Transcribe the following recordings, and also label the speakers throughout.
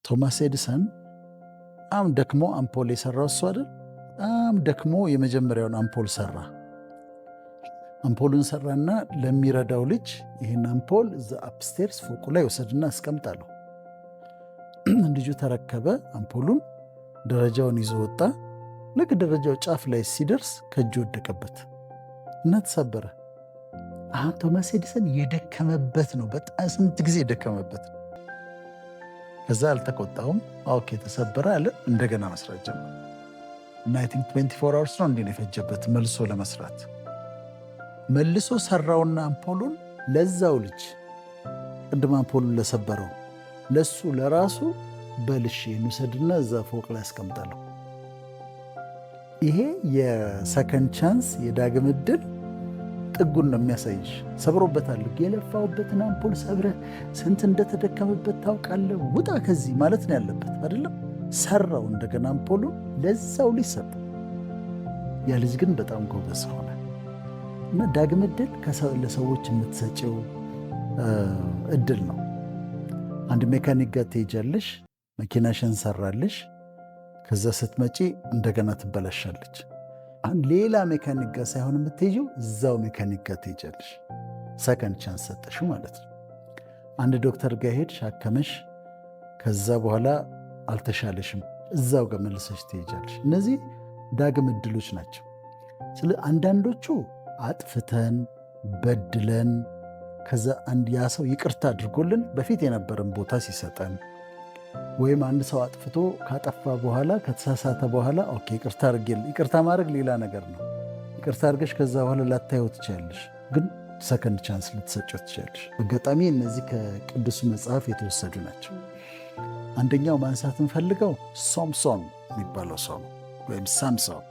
Speaker 1: ቶማስ ኤዲሰን በጣም ደክሞ አምፖል የሰራው እሱ አይደል? በጣም ደክሞ የመጀመሪያውን አምፖል ሰራ። አምፖሉን ሰራና ለሚረዳው ልጅ ይህን አምፖል እዛ አፕስቴርስ ፎቁ ላይ ወሰድና አስቀምጣለሁ። ልጁ ተረከበ አምፖሉን፣ ደረጃውን ይዞ ወጣ። ልክ ደረጃው ጫፍ ላይ ሲደርስ ከእጁ ወደቀበት እና ተሰበረ። አሁን ቶማስ ኤዲሰን የደከመበት ነው፣ በጣም ስንት ጊዜ የደከመበት ነው። ከዛ አልተቆጣውም። ኦኬ ተሰበረ አለ፣ እንደገና መስራት ጀመረ እና አይ ቲንክ 24 አወርስ ነው እንዲህ ነው የፈጀበት መልሶ ለመስራት። መልሶ ሰራውና አምፖሉን ለዛው ልጅ ቅድም አምፖሉን ለሰበረው ለሱ ለራሱ በልሽ እንውሰድና እዛ ፎቅ ላይ አስቀምጣለሁ። ይሄ የሰከንድ ቻንስ የዳግም ዕድል ጥጉን ነው የሚያሳይሽ። ሰብሮበታል፣ የለፋውበትን አምፖል ሰብረህ ስንት እንደተደከመበት ታውቃለህ፣ ውጣ ከዚህ ማለት ነው ያለበት አይደለም። ሰራው እንደገና አምፖሉን ለዛው ልጅ ሰጠ። ያ ልጅ ግን በጣም ጎበዝ ሆነ እና ዳግም ዕድል ለሰዎች የምትሰጪው ዕድል ነው። አንድ ሜካኒክ ጋር ትሄጃለሽ፣ መኪናሽን ሰራልሽ፣ ከዛ ስትመጪ እንደገና ትበላሻለች። ሌላ ሜካኒክ ጋር ሳይሆን የምትሄጂው እዛው ሜካኒክ ጋር ትሄጃለሽ። ሰከንድ ቻንስ ሰጠሽ ማለት ነው። አንድ ዶክተር ጋር ሄድሽ፣ አከመሽ፣ ከዛ በኋላ አልተሻለሽም፣ እዛው ጋር መልሰሽ ትሄጃለሽ። እነዚህ ዳግም ዕድሎች ናቸው። ስለ አንዳንዶቹ አጥፍተን በድለን ከዛ ያ ሰው ይቅርታ አድርጎልን በፊት የነበረን ቦታ ሲሰጠን፣ ወይም አንድ ሰው አጥፍቶ ካጠፋ በኋላ ከተሳሳተ በኋላ ኦኬ ይቅርታ አድርጌል። ይቅርታ ማድረግ ሌላ ነገር ነው። ይቅርታ አድርገሽ ከዛ በኋላ ላታየው ትችያለሽ፣ ግን ሰከንድ ቻንስ ልትሰጪው ትችያለሽ። አጋጣሚ እነዚህ ከቅዱሱ መጽሐፍ የተወሰዱ ናቸው። አንደኛው ማንሳት እንፈልገው ሶምሶን የሚባለው ሰው ነው፣ ወይም ሳምሶን።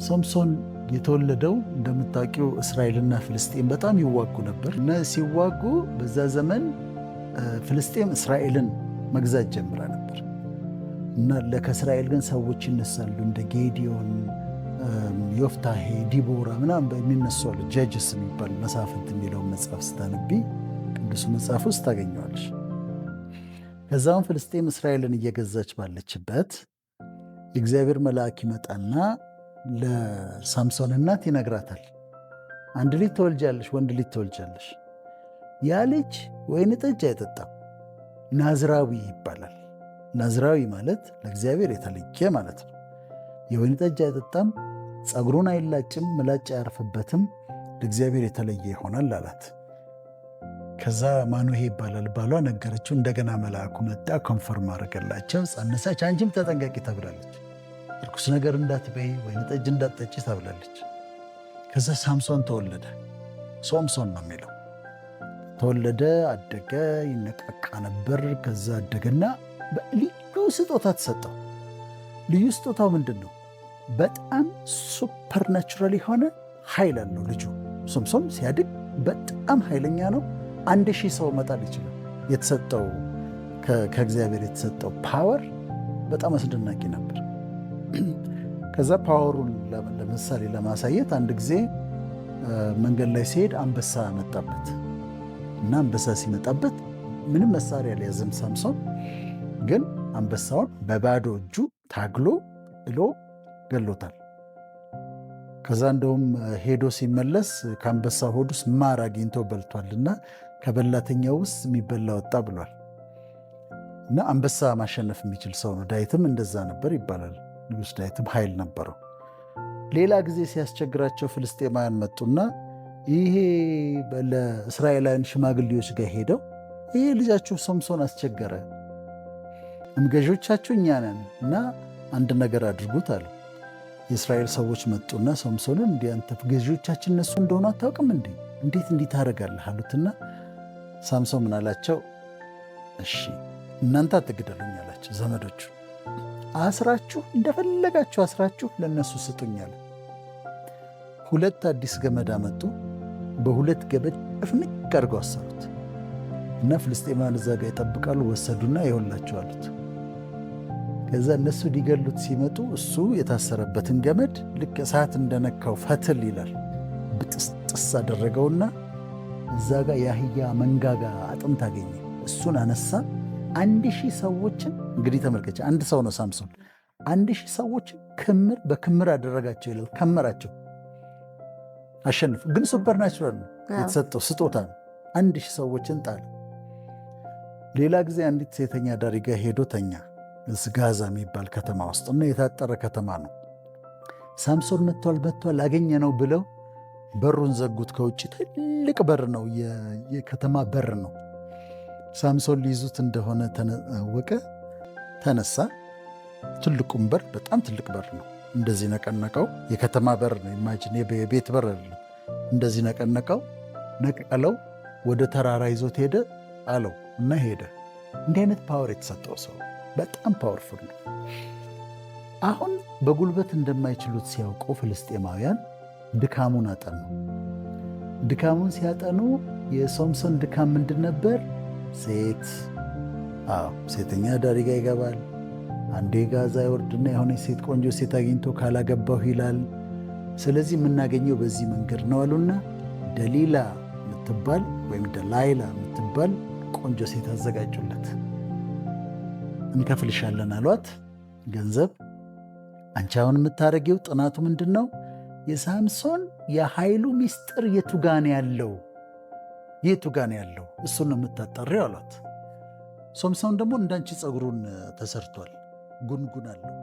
Speaker 1: ሶምሶን የተወለደው እንደምታውቂው እስራኤልና ፍልስጤም በጣም ይዋጉ ነበር እና ሲዋጉ በዛ ዘመን ፍልስጤም እስራኤልን መግዛት ጀምራ ነበር እና ከእስራኤል ግን ሰዎች ይነሳሉ፣ እንደ ጌዲዮን፣ ዮፍታሄ፣ ዲቦራ ምናምን የሚነሱ አሉ። ጀጅስ የሚባል መሳፍንት የሚለውን መጽሐፍ ስታነቢ ቅዱሱ መጽሐፍ ውስጥ ታገኘዋለሽ። ከዛውን ፍልስጤም እስራኤልን እየገዛች ባለችበት የእግዚአብሔር መልአክ ይመጣና ለሳምሶን እናት ይነግራታል። አንድ ልጅ ትወልጃለሽ፣ ወንድ ልጅ ትወልጃለሽ። ያ ልጅ ወይን ጠጅ አይጠጣም፣ ናዝራዊ ይባላል። ናዝራዊ ማለት ለእግዚአብሔር የተለየ ማለት ነው። የወይን ጠጅ አይጠጣም፣ ፀጉሩን አይላጭም፣ ምላጭ አያርፍበትም፣ ለእግዚአብሔር የተለየ ይሆናል አላት። ከዛ ማኑሄ ይባላል ባሏ ነገረችው። እንደገና መልአኩ መጣ፣ ኮንፈርም አደረገላቸው። ጸነሰች። አንቺም ተጠንቀቂ ተብላለች። ርኩስ ነገር እንዳትበይ፣ ወይን ጠጅ እንዳትጠጪ ተብላለች። ከዛ ሳምሶን ተወለደ። ሶምሶን ነው የሚለው። ተወለደ፣ አደገ፣ ይነቃቃ ነበር። ከዛ አደገና ልዩ ስጦታ ተሰጠው። ልዩ ስጦታው ምንድን ነው? በጣም ሱፐርናቹራል የሆነ ኃይል አለው ልጁ። ሶምሶን ሲያድግ በጣም ኃይለኛ ነው። 1000 ሰው መጣል ይችላል። የተሰጠው ከእግዚአብሔር የተሰጠው ፓወር በጣም አስደናቂ ነበር። ከዛ ፓወሩን ለምሳሌ ለማሳየት አንድ ጊዜ መንገድ ላይ ሲሄድ አንበሳ መጣበት እና አንበሳ ሲመጣበት ምንም መሳሪያ አልያዘም ሳምሶን፣ ግን አንበሳውን በባዶ እጁ ታግሎ ጥሎ ገሎታል። ከዛ እንደውም ሄዶ ሲመለስ ከአንበሳ ሆድ ውስጥ ማር አግኝቶ በልቷልና ከበላተኛው ውስጥ የሚበላ ወጣ ብሏል። እና አንበሳ ማሸነፍ የሚችል ሰው ነው። ዳዊትም እንደዛ ነበር ይባላል። ንጉሥ ዳዊትም ኃይል ነበረው። ሌላ ጊዜ ሲያስቸግራቸው ፍልስጤማውያን መጡና ይሄ ለእስራኤላውያን ሽማግሌዎች ጋር ሄደው ይሄ ልጃችሁ ሶምሶን አስቸገረ፣ ገዦቻችሁ እኛ ነን እና አንድ ነገር አድርጉት አሉ። የእስራኤል ሰዎች መጡና ሶምሶንን እንዲህ አንተ ገዢዎቻችን እነሱ እንደሆኑ አታውቅም እንዴ? እንዴት እንዲህ ታደርጋለህ አሉትና ሳምሶን ምን አላቸው? እሺ እናንተ አትግደሉኝ አላቸው። ዘመዶቹ አስራችሁ እንደፈለጋችሁ አስራችሁ ለነሱ ስጡኛል። 2 አዲስ ገመድ አመጡ። በ2 ገመድ እፍንቅ አድርገው አሰሩት እና ፍልስጤማውያን እዛ ጋር ይጠብቃሉ። ወሰዱና ይወላቸው አሉት። ከዛ እነሱ ሊገሉት ሲመጡ እሱ የታሰረበትን ገመድ ልክ እሳት እንደነካው ፈትል ይላል ብጥስጥስ አደረገውና እዛ ጋር የአህያ መንጋጋ አጥንት አገኘ። እሱን አነሳ፣ 1000 ሰዎችን እንግዲህ ተመልከች፣ አንድ ሰው ነው ሳምሶን። 1000 ሰዎችን ክምር በክምር አደረጋቸው ይላል። ከመራቸው፣ አሸንፉ። ግን ሱፐርናቹራል ነው የተሰጠው ስጦታ ነው። 1000 ሰዎችን ጣለ። ሌላ ጊዜ አንዲት ሴተኛ አዳሪ ጋር ሄዶ ተኛ። ጋዛ የሚባል ከተማ ውስጥ እና የታጠረ ከተማ ነው። ሳምሶን መጥቷል አገኘ ነው ብለው በሩን ዘጉት። ከውጭ ትልቅ በር ነው፣ የከተማ በር ነው። ሳምሶን ሊይዙት እንደሆነ ታወቀ። ተነሳ። ትልቁም በር በጣም ትልቅ በር ነው። እንደዚህ ነቀነቀው። የከተማ በር ነው፣ ኢማጂን፣ የቤት በር አይደለም። እንደዚህ ነቀነቀው፣ ነቀለው። ወደ ተራራ ይዞት ሄደ አለው እና ሄደ። እንዲህ አይነት ፓወር የተሰጠው ሰው በጣም ፓወርፉል ነው። አሁን በጉልበት እንደማይችሉት ሲያውቁ ፍልስጤማውያን ድካሙን አጠኑ። ድካሙን ሲያጠኑ የሶምሶን ድካም ምንድን ነበር? ሴተኛ አዳሪ ጋ ይገባል። አንዴ ጋዛ ይወርድና የሆነ ሴት ቆንጆ ሴት አግኝቶ ካላገባሁ ይላል። ስለዚህ የምናገኘው በዚህ መንገድ ነው አሉና ደሊላ የምትባል ወይም ደላይላ የምትባል ቆንጆ ሴት አዘጋጁለት። እንከፍልሻለን አሏት ገንዘብ። አንቺ አሁን የምታደርጊው ጥናቱ ምንድን ነው? የሳምሶን የኃይሉ ሚስጥር የቱጋን ያለው እሱን ነው የምታጣሪው አሏት። ሶምሶን ደግሞ እንዳንቺ ፀጉሩን ተሰርቷል፣ ጉንጉን አለው።